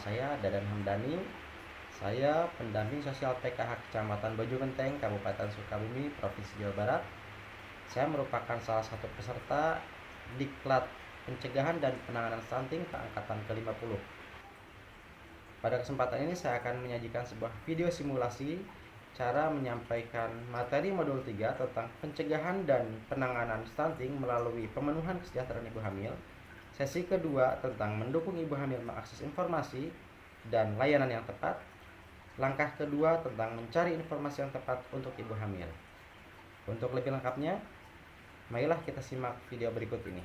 saya Dadan Hamdani. Saya pendamping sosial PKH Kecamatan Bojugenteng, Kabupaten Sukabumi, Provinsi Jawa Barat. Saya merupakan salah satu peserta Diklat Pencegahan dan Penanganan Stunting angkatan ke-50. Pada kesempatan ini saya akan menyajikan sebuah video simulasi cara menyampaikan materi modul 3 tentang pencegahan dan penanganan stunting melalui pemenuhan kesejahteraan ibu hamil. Sesi kedua tentang mendukung ibu hamil mengakses informasi dan layanan yang tepat. Langkah kedua tentang mencari informasi yang tepat untuk ibu hamil. Untuk lebih lengkapnya, marilah kita simak video berikut ini.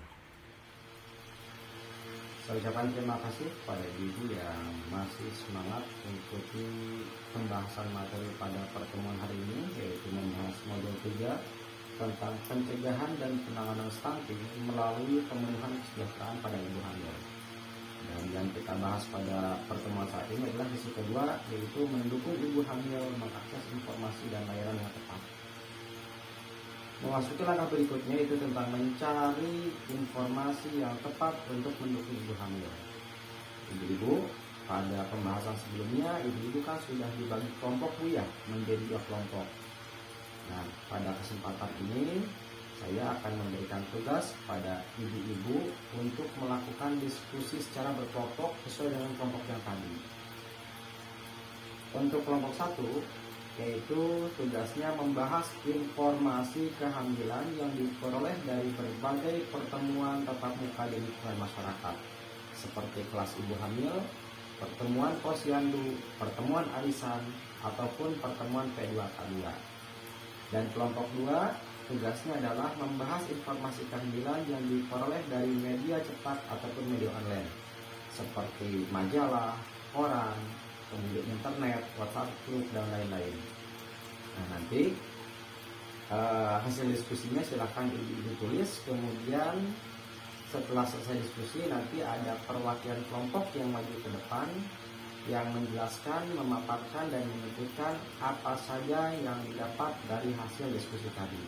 Saya ucapkan terima kasih kepada ibu yang masih semangat mengikuti pembahasan materi pada pertemuan hari ini, yaitu membahas modul 3 tentang pencegahan dan penanganan stunting melalui pemenuhan kesejahteraan pada ibu hamil. Dan yang kita bahas pada pertemuan saat ini adalah sesi kedua, yaitu mendukung ibu hamil mengakses informasi dan layanan yang tepat. Memasuki langkah berikutnya itu tentang mencari informasi yang tepat untuk mendukung ibu hamil. Ibu-ibu, pada pembahasan sebelumnya, ibu-ibu kan sudah dibagi kelompok ya, menjadi 2 kelompok. Nah, pada kesempatan ini saya akan memberikan tugas pada ibu-ibu untuk melakukan diskusi secara berkelompok sesuai dengan kelompok yang tadi. Untuk kelompok 1, yaitu tugasnya membahas informasi kehamilan yang diperoleh dari berbagai pertemuan tatap muka di lingkungan masyarakat, seperti kelas ibu hamil, pertemuan posyandu, pertemuan arisan, ataupun pertemuan P2K2. Dan kelompok 2, tugasnya adalah membahas informasi kehamilan yang diperoleh dari media cetak ataupun media online, seperti majalah, koran, kemudian internet, WhatsApp group, dan lain-lain. Nah, nanti hasil diskusinya silahkan ibu-ibu tulis. Kemudian setelah selesai diskusi, nanti ada perwakilan kelompok yang maju ke depan yang menjelaskan, memaparkan, dan menyebutkan apa saja yang didapat dari hasil diskusi tadi.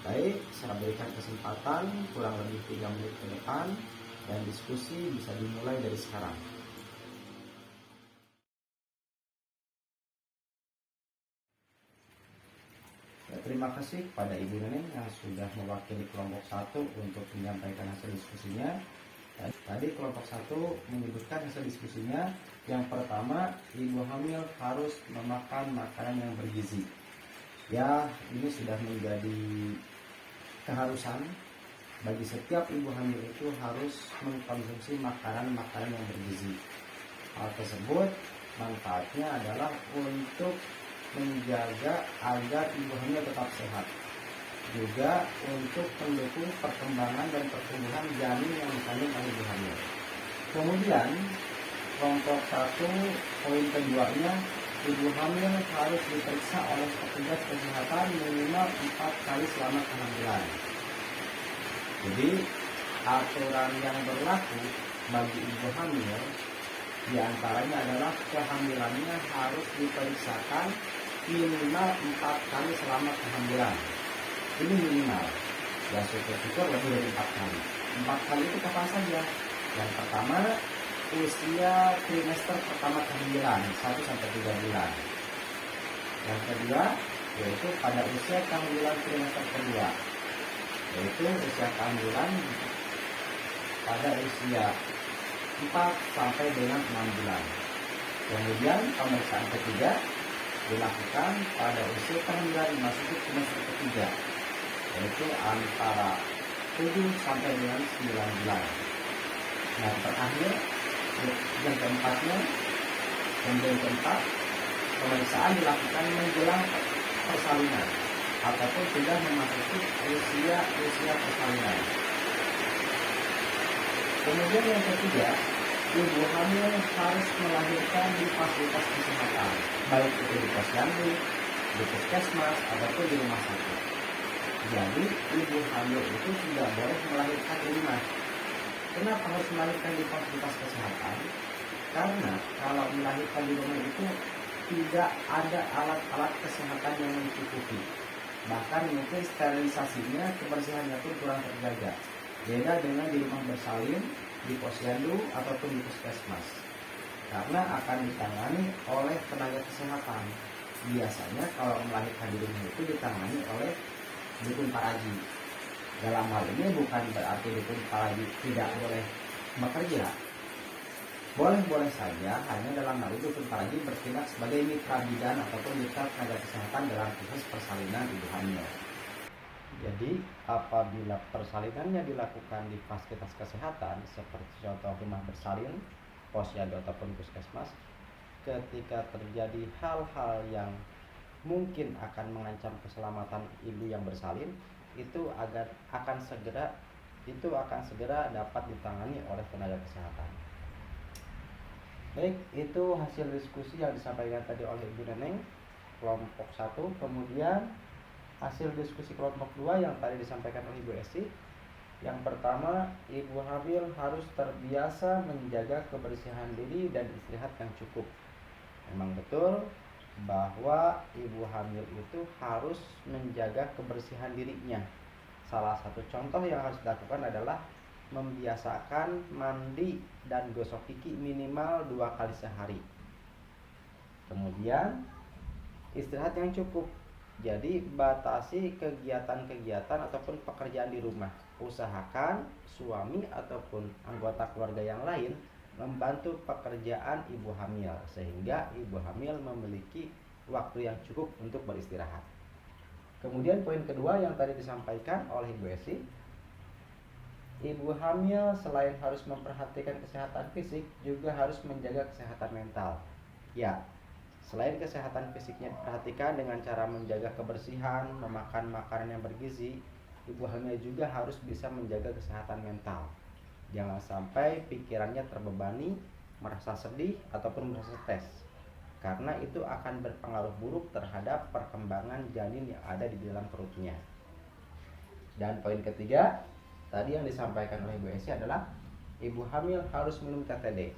Baik, saya berikan kesempatan kurang lebih 3 menit ke depan, dan diskusi bisa dimulai dari sekarang. Terima kasih kepada Ibu Neneng yang sudah mewakili kelompok 1 untuk menyampaikan hasil diskusinya. Tadi kelompok 1 menyebutkan hasil diskusinya. Yang pertama, ibu hamil harus memakan makanan yang bergizi. Ya, ini sudah menjadi keharusan bagi setiap ibu hamil, itu harus mengkonsumsi makanan-makanan yang bergizi. Hal tersebut manfaatnya adalah untuk menjaga agar ibu hamil tetap sehat, juga untuk mendukung perkembangan dan pertumbuhan janin yang dikandung oleh ibu hamil. Kemudian kelompok 1 poin keduanya, ibu hamil harus diperiksa oleh petugas kesehatan minimal 4 kali selama kehamilan. Jadi aturan yang berlaku bagi ibu hamil diantaranya adalah kehamilannya harus diperiksakan minimal 4 kali selama kehamilan. Ini minimal. Ya, syukur-syukur lebih dari 4 kali. 4 kali itu kapan saja? Yang pertama, usia trimester pertama kehamilan 1-3 bulan. Yang kedua, yaitu pada usia kehamilan trimester kedua, yaitu usia kehamilan pada usia 4 dengan 6 bulan. Kemudian pemeriksaan ketiga dilakukan pada usia kehamilan memasuki trimester ketiga, yaitu antara 7 dengan 9 bulan. Nah, terakhir yang keempatnya, yang keempat, pemeriksaan dilakukan menjelang persalinan ataupun sudah memasuki usia persalinan. Kemudian yang ketiga, ibu hamil harus melahirkan di fasilitas kesehatan, baik itu di posyandu, di puskesmas, ataupun di rumah sakit. Jadi ibu hamil itu tidak boleh melahirkan di rumah. Kenapa harus melahirkan di fasilitas kesehatan? Karena kalau melahirkan di rumah itu tidak ada alat-alat kesehatan yang mencukupi. Bahkan mungkin sterilisasinya, kebersihannya pun kurang terjaga. Beda dengan di rumah bersalin, di posyandu, ataupun di puskesmas. karena akan ditangani oleh tenaga kesehatan. Biasanya kalau melahirkan di rumah itu ditangani oleh dukun paraji. Dalam hal ini bukan berarti dukun paraji tidak boleh bekerja. Boleh-boleh saja, hanya dalam hal itu dukun paraji bertindak sebagai mitra bidan ataupun mitra tenaga kesehatan dalam proses persalinan ibu hamil. Jadi apabila persalinannya dilakukan di fasilitas kesehatan seperti contoh rumah bersalin, posyandu ataupun puskesmas, ketika terjadi hal-hal yang mungkin akan mengancam keselamatan ibu yang bersalin, itu akan segera dapat ditangani oleh tenaga kesehatan. Baik, itu hasil diskusi yang disampaikan tadi oleh Ibu Neneng kelompok 1. Kemudian hasil diskusi kelompok 2 yang tadi disampaikan oleh Ibu Esi. Yang pertama, ibu hamil harus terbiasa menjaga kebersihan diri dan istirahat yang cukup. Memang betul bahwa ibu hamil itu harus menjaga kebersihan dirinya. Salah satu contoh yang harus dilakukan adalah membiasakan mandi dan gosok gigi minimal 2 kali sehari. Kemudian istirahat yang cukup. Jadi batasi kegiatan-kegiatan ataupun pekerjaan di rumah. Usahakan suami ataupun anggota keluarga yang lain membantu pekerjaan ibu hamil sehingga ibu hamil memiliki waktu yang cukup untuk beristirahat. Kemudian poin kedua yang tadi disampaikan oleh Ibu Esi, ibu hamil selain harus memperhatikan kesehatan fisik juga harus menjaga kesehatan mental. Ya, selain kesehatan fisiknya diperhatikan dengan cara menjaga kebersihan, memakan makanan yang bergizi, ibu hamil juga harus bisa menjaga kesehatan mental. Jangan sampai pikirannya terbebani, merasa sedih ataupun merasa stres, karena itu akan berpengaruh buruk terhadap perkembangan janin yang ada di dalam perutnya. Dan poin ketiga tadi yang disampaikan oleh Bu Esi adalah ibu hamil harus minum TTD.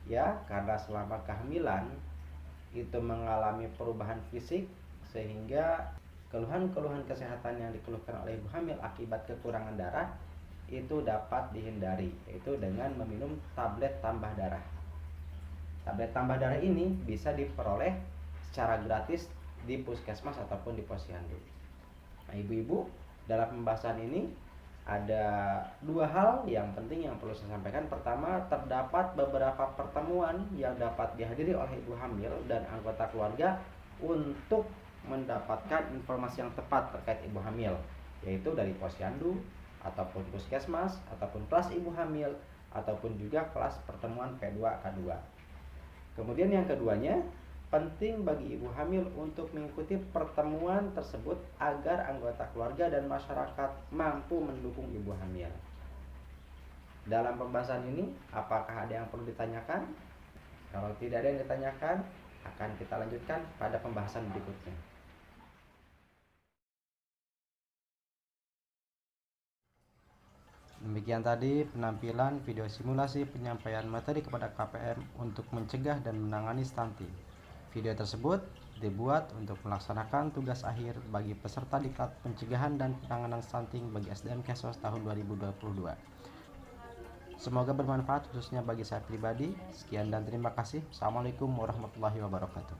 Ya, karena selama kehamilan itu mengalami perubahan fisik sehingga keluhan-keluhan kesehatan yang dikeluhkan oleh ibu hamil akibat kekurangan darah itu dapat dihindari, yaitu dengan meminum tablet tambah darah. Tablet tambah darah ini bisa diperoleh secara gratis di puskesmas ataupun di posyandu. Nah, ibu-ibu, dalam pembahasan ini ada 2 hal yang penting yang perlu saya sampaikan. Pertama, terdapat beberapa pertemuan yang dapat dihadiri oleh ibu hamil dan anggota keluarga untuk mendapatkan informasi yang tepat terkait ibu hamil, yaitu dari posyandu ataupun puskesmas ataupun kelas ibu hamil ataupun juga kelas pertemuan P2 K2. Kemudian yang keduanya, penting bagi ibu hamil untuk mengikuti pertemuan tersebut agar anggota keluarga dan masyarakat mampu mendukung ibu hamil. Dalam pembahasan ini, apakah ada yang perlu ditanyakan? Kalau tidak ada yang ditanyakan, akan kita lanjutkan pada pembahasan berikutnya. Demikian tadi penampilan video simulasi penyampaian materi kepada KPM untuk mencegah dan menangani stunting. Video tersebut dibuat untuk melaksanakan tugas akhir bagi peserta diklat pencegahan dan penanganan stunting bagi SDM Kesos tahun 2022. Semoga bermanfaat khususnya bagi saya pribadi. Sekian dan terima kasih. Assalamualaikum warahmatullahi wabarakatuh.